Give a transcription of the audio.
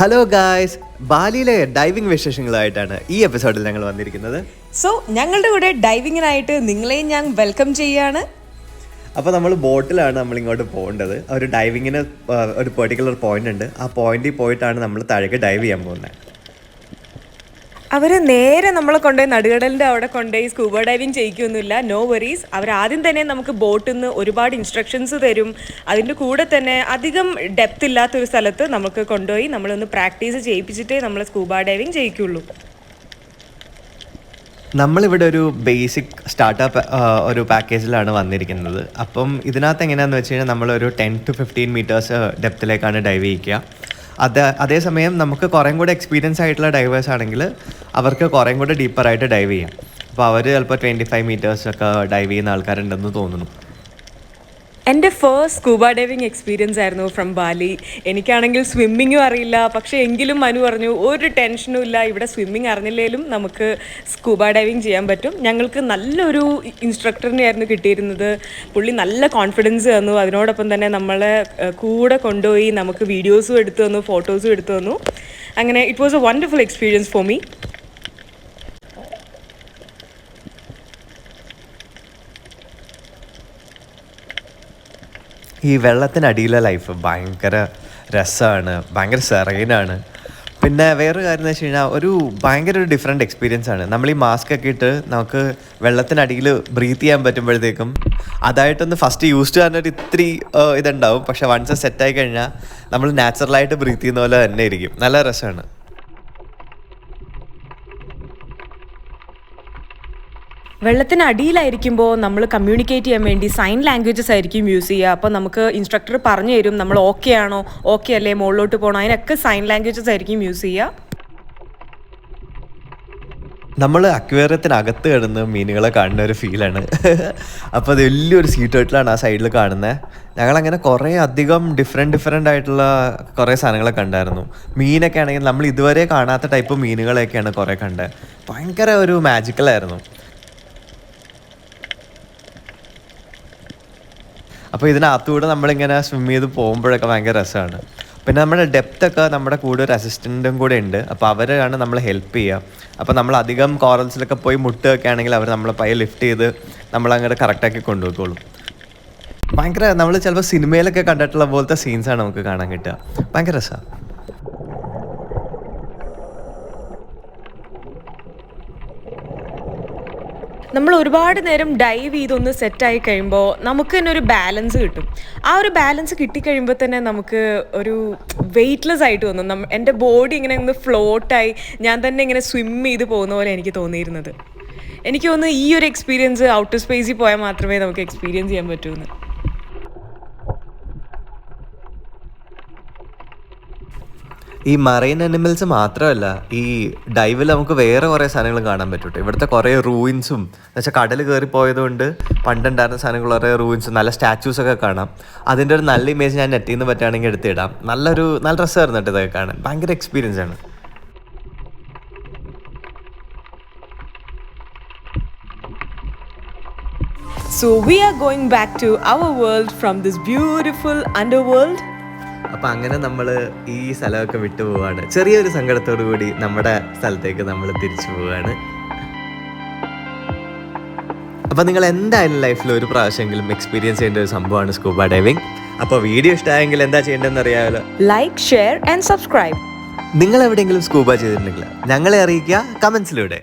Hello guys, ബാലിയിലെ diving വിശേഷങ്ങളായിട്ടാണ് ഈ എപ്പിസോഡിൽ ഞങ്ങൾ വന്നിരിക്കുന്നത്. സോ ഞങ്ങളുടെ കൂടെ ഡൈവിങ്ങിനായിട്ട് നിങ്ങളെയും ഞാൻ വെൽക്കം ചെയ്യാണ്. അപ്പോൾ നമ്മൾ ബോട്ടിലാണ് നമ്മളിങ്ങോട്ട് പോകേണ്ടത്. ഒരു ഡൈവിങ്ങിന് ഒരു പെർട്ടിക്കുലർ പോയിന്റ് ഉണ്ട്. ആ പോയിന്റിൽ പോയിട്ടാണ് നമ്മൾ താഴേക്ക് ഡൈവ് ചെയ്യാൻ പോകുന്നത്. അവർ നേരെ നമ്മളെ കൊണ്ടുപോയി നടുകടലിൻ്റെ അവിടെ കൊണ്ടുപോയി സ്കൂബ ഡൈവിങ് ചെയ്യിക്കൊന്നുമില്ല. No worries. അവരാദ്യം തന്നെ നമുക്ക് ബോട്ടിൽ നിന്ന് ഒരുപാട് ഇൻസ്ട്രക്ഷൻസ് തരും. അതിൻ്റെ കൂടെ തന്നെ അധികം ഡെപ്ത് ഇല്ലാത്തൊരു സ്ഥലത്ത് നമുക്ക് കൊണ്ടുപോയി നമ്മളൊന്ന് പ്രാക്ടീസ് ചെയ്യിപ്പിച്ചിട്ടേ നമ്മൾ സ്കൂബ ഡൈവിങ് ചെയ്യിക്കുള്ളൂ. നമ്മളിവിടെ ഒരു ബേസിക് സ്റ്റാർട്ടപ്പ് ഒരു പാക്കേജിലാണ് വന്നിരിക്കുന്നത്. അപ്പം ഇതിനകത്ത് എങ്ങനെയാണെന്ന് വെച്ച് കഴിഞ്ഞാൽ നമ്മളൊരു 10 to 15 മീറ്റേഴ്സ് ഡെപ്തിലേക്കാണ് ഡൈവ് ചെയ്യിക്കുക. അതേസമയം നമുക്ക് കുറേം കൂടെ എക്സ്പീരിയൻസ് ആയിട്ടുള്ള ഡൈവേഴ്സ് ആണെങ്കിൽ അവർക്ക് കുറേം കൂടെ ഡീപ്പറായിട്ട് ഡൈവ് ചെയ്യാം. അപ്പോൾ അവർ ചിലപ്പോൾ 25 മീറ്റേഴ്സൊക്കെ ഡൈവ് ചെയ്യുന്ന ആൾക്കാരുണ്ടെന്ന് തോന്നുന്നു. എൻ്റെ ഫസ്റ്റ് സ്കൂബ ഡൈവിങ് എക്സ്പീരിയൻസ് ആയിരുന്നു ഫ്രം ബാലി. എനിക്കാണെങ്കിൽ സ്വിമ്മിങ്ങും അറിയില്ല. പക്ഷേ എങ്കിലും മനു പറഞ്ഞു ഒരു ടെൻഷനും ഇല്ല, ഇവിടെ സ്വിമ്മിങ് അറിഞ്ഞില്ലെങ്കിലും നമുക്ക് സ്കൂബ ഡൈവിങ് ചെയ്യാൻ പറ്റും. ഞങ്ങൾക്ക് നല്ലൊരു ഇൻസ്ട്രക്ടറിനെയായിരുന്നു കിട്ടിയിരുന്നത്. പുള്ളി നല്ല കോൺഫിഡൻസ് തന്നു. അതിനോടൊപ്പം തന്നെ നമ്മളെ കൂടെ കൊണ്ടുപോയി നമുക്ക് വീഡിയോസും എടുത്തു തന്നു, ഫോട്ടോസും എടുത്തു തന്നു. അങ്ങനെ it was A wonderful experience for me. ഈ വെള്ളത്തിനടിയിലെ ലൈഫ് ഭയങ്കര രസമാണ്, ഭയങ്കര സെറൈനാണ്. പിന്നെ വേറൊരു കാര്യം എന്ന് വെച്ച് കഴിഞ്ഞാൽ ഭയങ്കര ഒരു ഡിഫറെൻറ്റ് എക്സ്പീരിയൻസ് ആണ്. നമ്മൾ ഈ മാസ്ക് ഒക്കെ ഇട്ട് നമുക്ക് വെള്ളത്തിനടിയിൽ ബ്രീത്ത് ചെയ്യാൻ പറ്റുമ്പോഴത്തേക്കും അതായിട്ടൊന്ന് ഫസ്റ്റ് യൂസ് ചെയ്യാനൊരു ഇത്തിരി ഇതുണ്ടാവും. പക്ഷേ വൺസ് സെറ്റായി കഴിഞ്ഞാൽ നമ്മൾ നാച്ചുറലായിട്ട് ബ്രീത്ത് ചെയ്യുന്ന പോലെ തന്നെ ഇരിക്കും. നല്ല രസമാണ്. വെള്ളത്തിനടിയിലായിരിക്കുമ്പോൾ നമ്മൾ കമ്മ്യൂണിക്കേറ്റ് ചെയ്യാൻ വേണ്ടി സൈൻ ലാംഗ്വേജസ് ആയിരിക്കും യൂസ് ചെയ്യുക. അപ്പോൾ നമുക്ക് ഇൻസ്ട്രക്ടർ പറഞ്ഞു തരും നമ്മൾ ഓക്കെ ആണോ, ഓക്കെ അല്ലേ, മുകളിലോട്ട് പോകണോ, അതിനൊക്കെ സൈൻ ലാംഗ്വേജസ് ആയിരിക്കും യൂസ് ചെയ്യുക. നമ്മൾ അക്വേറിയത്തിനകത്ത് കിടന്ന് മീനുകളെ കാണുന്ന ഒരു ഫീലാണ്. അപ്പോൾ അത് വലിയൊരു സീ ടേർട്ടിലാണ് ആ സൈഡിൽ കാണുന്നത്. ഞങ്ങളങ്ങനെ കുറേ അധികം ഡിഫറെൻ്റ് ആയിട്ടുള്ള കുറേ സാധനങ്ങളൊക്കെ കണ്ടായിരുന്നു. മീനൊക്കെ ആണെങ്കിൽ നമ്മൾ ഇതുവരെ കാണാത്ത ടൈപ്പ് മീനുകളെയൊക്കെയാണ് കുറേ കണ്ടത്. ഭയങ്കര ഒരു മാജിക്കലായിരുന്നു. അപ്പോൾ ഇതിനകത്തുകൂടെ നമ്മളിങ്ങനെ സ്വിം ചെയ്ത് പോകുമ്പോഴൊക്കെ ഭയങ്കര രസമാണ്. പിന്നെ നമ്മുടെ ഡെപ്ത്തൊക്കെ നമ്മുടെ കൂടെ ഒരു അസിസ്റ്റൻറ്റും കൂടെ ഉണ്ട്. അപ്പോൾ അവരാണ് നമ്മളെ ഹെൽപ്പ് ചെയ്യുക. അപ്പോൾ നമ്മൾ അധികം കോറൽസിലൊക്കെ പോയി മുട്ടുകയൊക്കെ ആണെങ്കിൽ അവർ നമ്മളെ പയ്യെ ലിഫ്റ്റ് ചെയ്ത് നമ്മളങ്ങോട്ട് കറക്റ്റാക്കി കൊണ്ടുപോയിക്കോളും. ഭയങ്കര നമ്മൾ ചിലപ്പോൾ സിനിമയിലൊക്കെ കണ്ടിട്ടുള്ള പോലത്തെ സീൻസാണ് നമുക്ക് കാണാൻ കിട്ടുക. ഭയങ്കര രസമാണ്. നമ്മൾ ഒരുപാട് നേരം ഡൈവ് ചെയ്തൊന്ന് സെറ്റായി കഴിയുമ്പോൾ നമുക്ക് തന്നെ ഒരു ബാലൻസ് കിട്ടും. ആ ഒരു ബാലൻസ് കിട്ടിക്കഴിയുമ്പോൾ തന്നെ നമുക്ക് ഒരു വെയ്റ്റ്ലെസ് ആയിട്ട് തോന്നും. എൻ്റെ ബോഡി ഇങ്ങനെ ഒന്ന് ഫ്ലോട്ടായി ഞാൻ തന്നെ ഇങ്ങനെ സ്വിം ചെയ്ത് പോകുന്ന പോലെ എനിക്ക് തോന്നിയിരുന്നത്. എനിക്ക് തോന്നുന്നു ഈ ഒരു എക്സ്പീരിയൻസ് ഔട്ടർ സ്പേസിൽ പോയാൽ മാത്രമേ നമുക്ക് എക്സ്പീരിയൻസ് ചെയ്യാൻ പറ്റുമെന്ന്. ഈ മറൈൻ അനിമൽസ് മാത്രമല്ല, ഈ ഡൈവിൽ നമുക്ക് വേറെ കുറേ സാധനങ്ങൾ കാണാൻ പറ്റും. ഇവിടുത്തെ കുറേ റൂയിൻസും എന്ന് വെച്ചാൽ കടൽ കയറി പോയതുകൊണ്ട് പണ്ടുണ്ടായിരുന്ന സാധനങ്ങൾ കുറേ റൂയിൻസും നല്ല സ്റ്റാച്യൂസൊക്കെ കാണാം. അതിൻ്റെ ഒരു നല്ല ഇമേജ് ഞാൻ നെറ്റിൽ നിന്ന് പറ്റുകയാണെങ്കിൽ എടുത്തിടാം. നല്ല രസമായിരുന്നു കേട്ടോ ഇതൊക്കെ കാണാൻ. ഭയങ്കര എക്സ്പീരിയൻസ് ആണ്. So we are going back to our world from this beautiful underworld. അപ്പം അങ്ങനെ നമ്മൾ ഈ സ്ഥലമൊക്കെ വിട്ടു പോവാണ്. ചെറിയൊരു സങ്കടത്തോടു കൂടി നമ്മുടെ സ്ഥലത്തേക്ക് നമ്മൾ തിരിച്ചു പോവുകയാണ്. അപ്പം നിങ്ങൾ എന്തായാലും ലൈഫിൽ ഒരു പ്രാവശ്യമെങ്കിലും എക്സ്പീരിയൻസ് ചെയ്യേണ്ട ഒരു സംഭവമാണ് സ്കൂബ ഡൈവിങ്. അപ്പോൾ വീഡിയോ ഇഷ്ടമായെങ്കിൽ എന്താ ചെയ്യേണ്ടതെന്ന് അറിയാമല്ലോ. Like, share and subscribe. നിങ്ങൾ എവിടെയെങ്കിലും സ്കൂബ ചെയ്തിട്ടുണ്ടെങ്കിൽ ഞങ്ങളെ അറിയിക്കുക കമൻസിലൂടെ.